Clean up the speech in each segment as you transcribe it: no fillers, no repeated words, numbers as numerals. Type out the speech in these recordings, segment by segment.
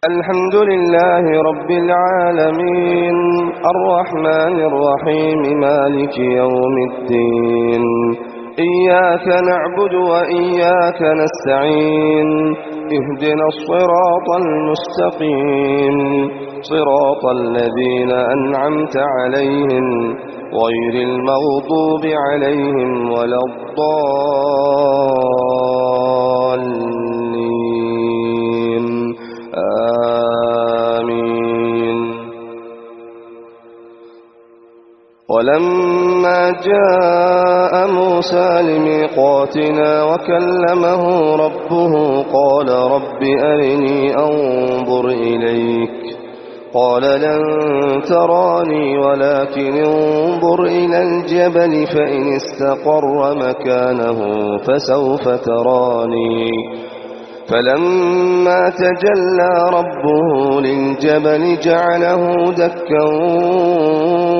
الحمد لله رب العالمين الرحمن الرحيم مالك يوم الدين إياك نعبد وإياك نستعين اهدنا الصراط المستقيم صراط الذين أنعمت عليهم غير المغضوب عليهم ولا الضالين آمين. ولما جاء موسى لميقاتنا وكلمه ربه قال رب أرني أنظر إليك قال لن تراني ولكن انظر إلى الجبل فإن استقر مكانه فسوف تراني فلما تجلى ربه للجبل جعله دكا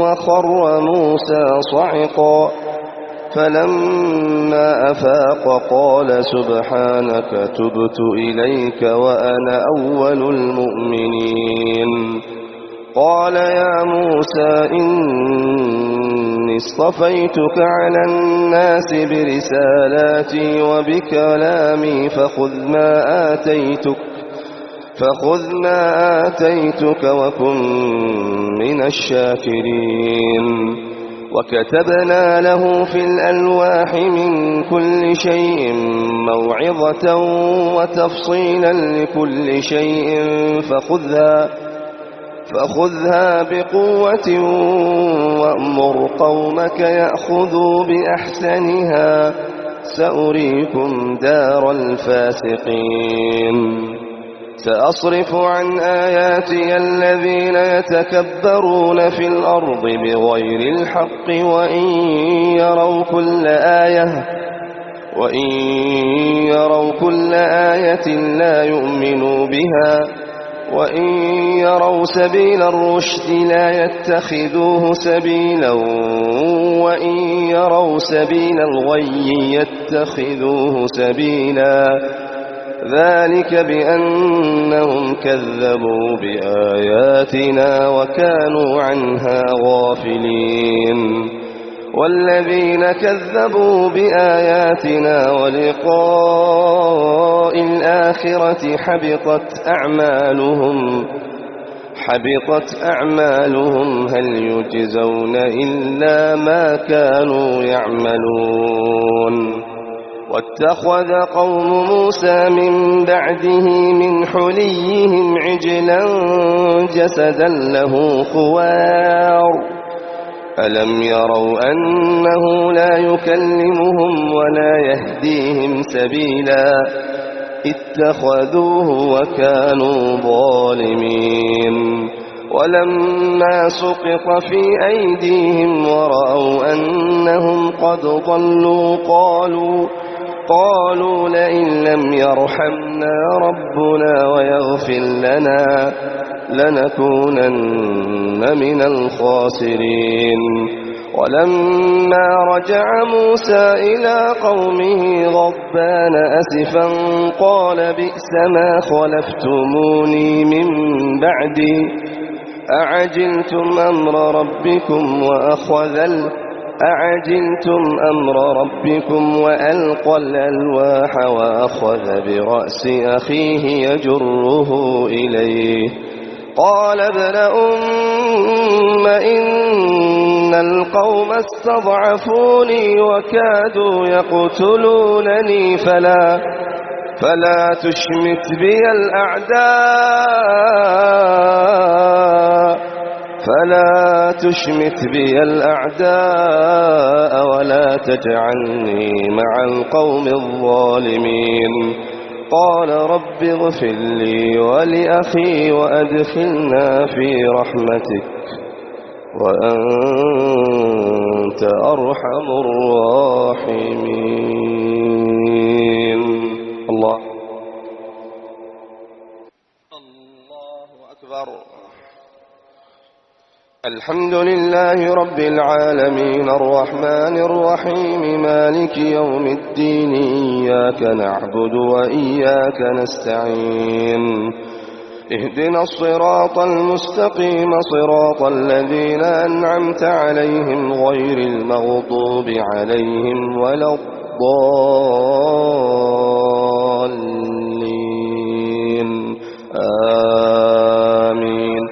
وخر موسى صعقا فلما أفاق قال سبحانك تبت إليك وأنا أول المؤمنين قال يا موسى إني اصطفيتك على الناس برسالاتي وبكلامي فخذ ما آتيتك وكن من الشاكرين وكتبنا له في الألواح من كل شيء موعظة وتفصيلا لكل شيء فخذها بقوة وأمر قومك يأخذوا بأحسنها سأريكم دار الفاسقين سأصرف عن آياتي الذين يتكبرون في الأرض بغير الحق وإن يروا كل آية لا يؤمنوا بها وإن يروا سبيل الرشد لا يتخذوه سبيلا وإن يروا سبيل الغي يتخذوه سبيلا ذلك بأنهم كذبوا بآياتنا وكانوا عنها غافلين والذين كذبوا بآياتنا ولقاء الآخرة حبطت أعمالهم هل يجزون إلا ما كانوا يعملون واتخذ قوم موسى من بعده من حليهم عجلا جسدا له خوار ألم يروا أنه لا يكلمهم ولا يهديهم سبيلا اتخذوه وكانوا ظالمين ولما سقط في أيديهم ورأوا أنهم قد ضلوا قالوا لئن لم يرحمنا ربنا ويغفر لنا لنكونن من الخاسرين ولما رجع موسى إلى قومه غضبان أسفا قال بئس ما خلفتموني من بعدي أعجلتم أمر ربكم وألقى الألواح وأخذ برأس أخيه يجره إليه قال ابن أم إن القوم استضعفوني وكادوا يقتلونني فلا تشمت بي الأعداء ولا تجعلني مع القوم الظالمين قال رب اغفر لي ولأخي وأدخلنا في رحمتك وأنت أرحم الراحمين. الله أكبر. الحمد لله رب العالمين الرحمن الرحيم مالك يوم الدين إياك نعبد وإياك نستعين اهدنا الصراط المستقيم صراط الذين أنعمت عليهم غير المغضوب عليهم ولا الضالين آمين.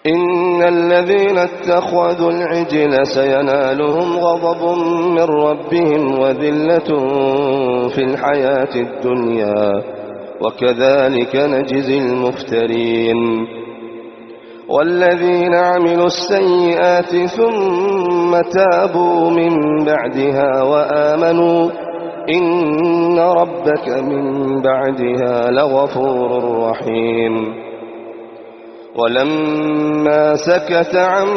إن الذين اتخذوا العجل سينالهم غضب من ربهم وذلة في الحياة الدنيا وكذلك نجزي المفترين. والذين عملوا السيئات ثم تابوا من بعدها وآمنوا إن ربك من بعدها لغفور رحيم. ولما سكت عن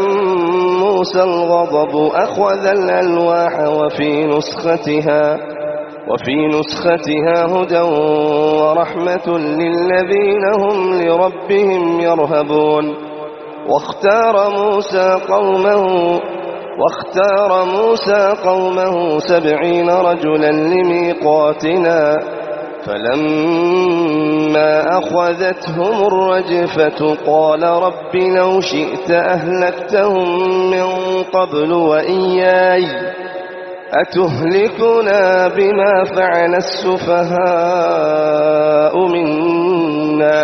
موسى الغضب أخذ الألواح وفي نسختها هدى ورحمة للذين هم لربهم يرهبون. واختار موسى قومه 70 رجلا لميقاتنا فلما أخذتهم الرجفة قال رب لو شئت أهلكتهم من قبل وإياي أتهلكنا بما فعل السفهاء منا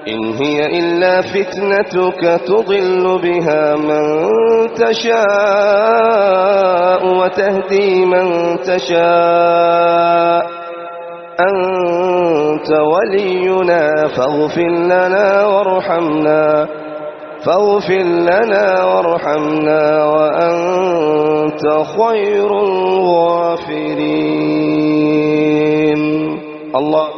إن هي إلا فتنتك تضل بها من تشاء وتهدي من تشاء أنت ولينا فاغفر لنا وارحمنا وأنت خير الغافرين. الله